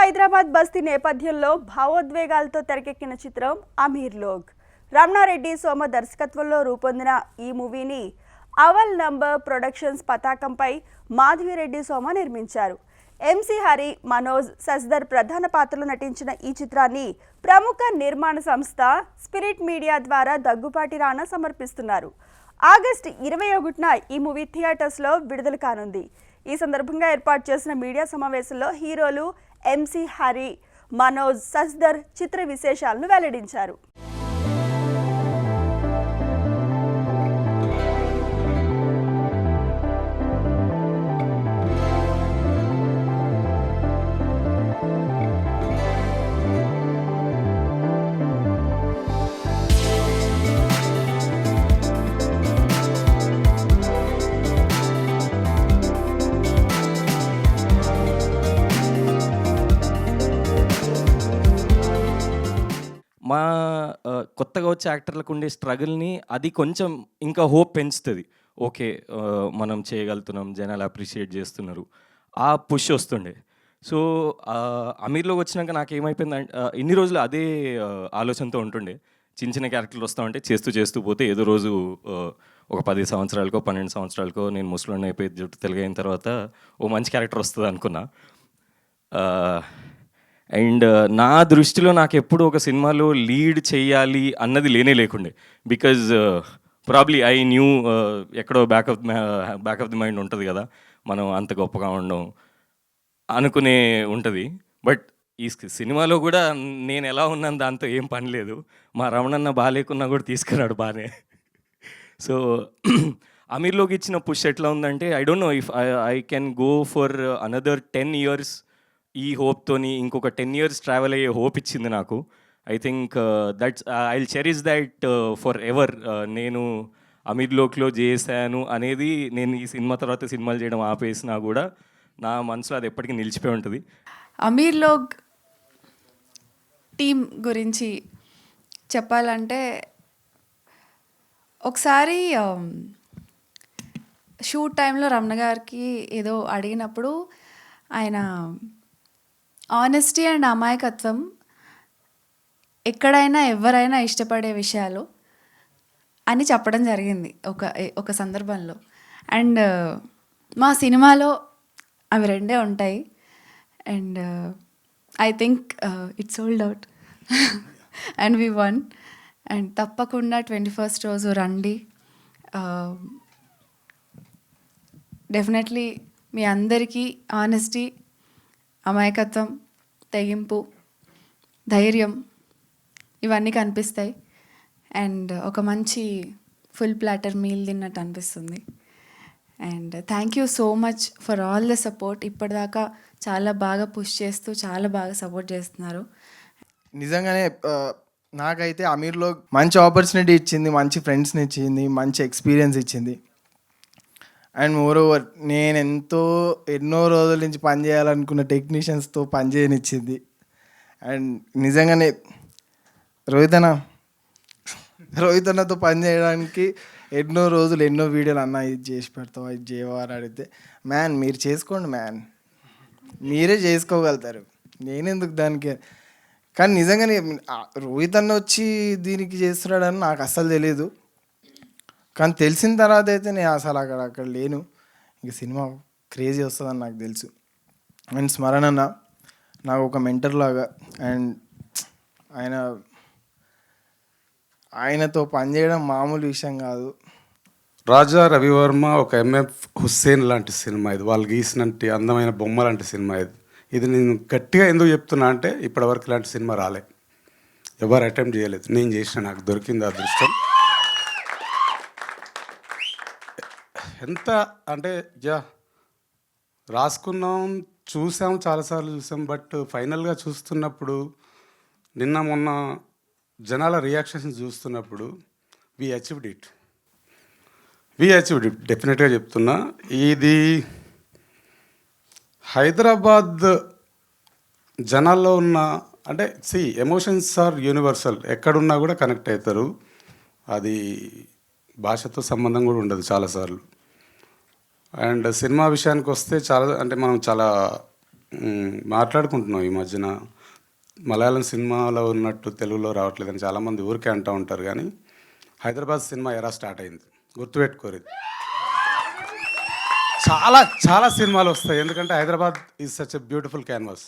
హైదరాబాద్ బస్తీ నేపథ్యంలో భావోద్వేగాలతో తెరకెక్కిన చిత్రం అమీర్ లోగ్. రమణారెడ్డి సోమ దర్శకత్వంలో రూపొందిన ఈ మూవీని అవల్ నంబర్ ప్రొడక్షన్స్ పతాకంపై మాధవిరెడ్డి సోమ నిర్మించారు. ఎంసీ హరి, మనోజ్, సస్దర్ ప్రధాన పాత్రలు నటించిన ఈ చిత్రాన్ని ప్రముఖ నిర్మాణ సంస్థ స్పిరిట్ మీడియా ద్వారా దగ్గుపాటి రాణా సమర్పిస్తున్నారు. ఆగస్టు 21న ఈ మూవీ థియేటర్స్లో విడుదల కానుంది. ఈ సందర్భంగా ఏర్పాటు చేసిన మీడియా సమావేశంలో హీరోలు ఎంసీ హరి, మనోజ్, సస్దర్ చిత్ర విశేషాలను వెల్లడించారు. మా కొత్తగా వచ్చే యాక్టర్లకు ఉండే స్ట్రగుల్ని అది కొంచెం ఇంకా హోప్ పెంచుతుంది. ఓకే, మనం చేయగలుగుతున్నాం, జనాలు అప్రిషియేట్ చేస్తున్నారు, ఆ పుష్ వస్తుండే. సో అమీర్లోకి వచ్చినాక నాకు ఏమైపోయిందంటే ఇన్ని రోజులు అదే ఆలోచనతో ఉంటుండే. చిన్న చిన్న క్యారెక్టర్లు వస్తామంటే చేస్తూ పోతే ఏదో రోజు ఒక 10 సంవత్సరాలకో 12 సంవత్సరాలకో నేను ముసలోడిని అయిపోయి జుట్టు తెలుగైన తర్వాత ఓ మంచి క్యారెక్టర్ వస్తుంది అనుకున్నా. అండ్ నా దృష్టిలో నాకు ఎప్పుడు ఒక సినిమాలో లీడ్ చేయాలి అన్నది లేకుండే. బికాజ్ ప్రాబ్లీ ఐ న్యూ ఎక్కడో బ్యాక్ ఆఫ్ ది మైండ్ ఉంటుంది కదా, మనం అంత గొప్పగా ఉండడం అనుకునే ఉంటుంది. బట్ ఈ సినిమాలో కూడా నేను ఎలా ఉన్నాను దాంతో ఏం పని లేదు. మా రమణన్న బాగాలేకున్నా కూడా తీసుకున్నాడు బాగానే. సో అమీర్లోకి ఇచ్చిన పుష్ ఎట్లా ఉందంటే, I don't know if I can go for another 10 years. ఈ హోప్తోని ఇంకొక 10 years ట్రావెల్ అయ్యే హోప్ ఇచ్చింది నాకు. I think that's I will cherish that for ever. నేను అమీర్లోక్లో చేశాను అనేది, నేను ఈ సినిమా తర్వాత సినిమాలు చేయడం ఆపేసినా కూడా నా మనసులో అది ఎప్పటికీ నిలిచిపోయి ఉంటుంది. అమీర్లోగ్ టీం గురించి చెప్పాలంటే, ఒకసారి షూట్ టైంలో రమణ గారికి ఏదో అడిగినప్పుడు ఆయన ఆనెస్టీ అండ్ అమాయకత్వం ఎక్కడైనా ఎవరైనా ఇష్టపడే విషయాలు అని చెప్పడం జరిగింది ఒక సందర్భంలో. అండ్ మా సినిమాలో అవి రెండే ఉంటాయి. And I think it sold out and V one. And తప్పకుండా 21st రోజు రండి. డెఫినెట్లీ మీ అందరికీ ఆనెస్టీ, అమాయకత్వం, తెగింపు, ధైర్యం ఇవన్నీ కనిపిస్తాయి. అండ్ ఒక మంచి ఫుల్ ప్లాటర్ మీల్ తిన్నట్టు అనిపిస్తుంది. And thank you so much for all the support. ఇప్పటిదాకా చాలా బాగా పుష్ చేస్తూ చాలా బాగా సపోర్ట్ చేస్తున్నారు. నిజంగానే నాకైతే అమీర్లో మంచి ఆపర్చునిటీ ఇచ్చింది, మంచి ఫ్రెండ్స్ని ఇచ్చింది, మంచి ఎక్స్పీరియన్స్ ఇచ్చింది. అండ్ మోర్ ఓవర్ నేను ఎన్నో రోజుల నుంచి పనిచేయాలనుకున్న టెక్నీషియన్స్తో పనిచేయనిచ్చింది. అండ్ నిజంగానే రోహిత్ అన్నతో పనిచేయడానికి ఎన్నో రోజులు ఎన్నో వీడియోలు అన్న ఇది చేసి పెడతావా, ఇది చేయవా అని అడిగితే, మ్యాన్ మీరు చేసుకోండి మ్యాన్, మీరే చేసుకోగలుగుతారు, నేనెందుకు దానికి. కానీ నిజంగానే రోహిత్ అన్న వచ్చి దీనికి చేస్తున్నాడని నాకు అస్సలు తెలియదు. కానీ తెలిసిన తర్వాత అయితే నేను అసలు అక్కడ లేను. ఇంక సినిమా క్రేజీ వస్తుందని నాకు తెలుసు. అండ్ స్మరణ అన్న నాకు ఒక మెంటర్ లాగా. అండ్ ఆయనతో పనిచేయడం మామూలు విషయం కాదు. రాజా రవివర్మ ఒక ఎంఎఫ్ హుస్సేన్ లాంటి సినిమా ఇది. వాళ్ళు గీసినట్టు అందమైన బొమ్మ లాంటి సినిమా ఇది నేను గట్టిగా ఎందుకు చెప్తున్నా అంటే, ఇప్పటివరకు ఇలాంటి సినిమా రాలే, ఎవరు అటెంప్ట్ చేయలేదు. నేను చేసిన, నాకు దొరికింది అదృష్టం. ఎంత అంటే రాసుకున్నాం, చూసాం, చాలాసార్లు చూసాం. బట్ ఫైనల్గా చూస్తున్నప్పుడు, నిన్న మొన్న జనాల రియాక్షన్స్ చూస్తున్నప్పుడు వి అచీవ్డ్ ఇట్. డెఫినెట్గా చెప్తున్నా. ఇది హైదరాబాద్ జనాల్లో ఉన్న, అంటే ఎమోషన్స్ ఆర్ యూనివర్సల్, ఎక్కడున్నా కూడా కనెక్ట్ అవుతారు. అది భాషతో సంబంధం కూడా ఉండదు చాలాసార్లు. అండ్ సినిమా విషయానికి వస్తే మనం చాలా మాట్లాడుకుంటున్నాం ఈ మధ్యన మలయాళం సినిమాలో ఉన్నట్టు తెలుగులో రావట్లేదని చాలామంది ఊరికే అంటూ ఉంటారు, కానీ హైదరాబాద్ సినిమా ఎరా స్టార్ట్ అయింది, గుర్తుపెట్టుకోరు. చాలా చాలా సినిమాలు వస్తాయి, ఎందుకంటే Hyderabad is such a beautiful canvas.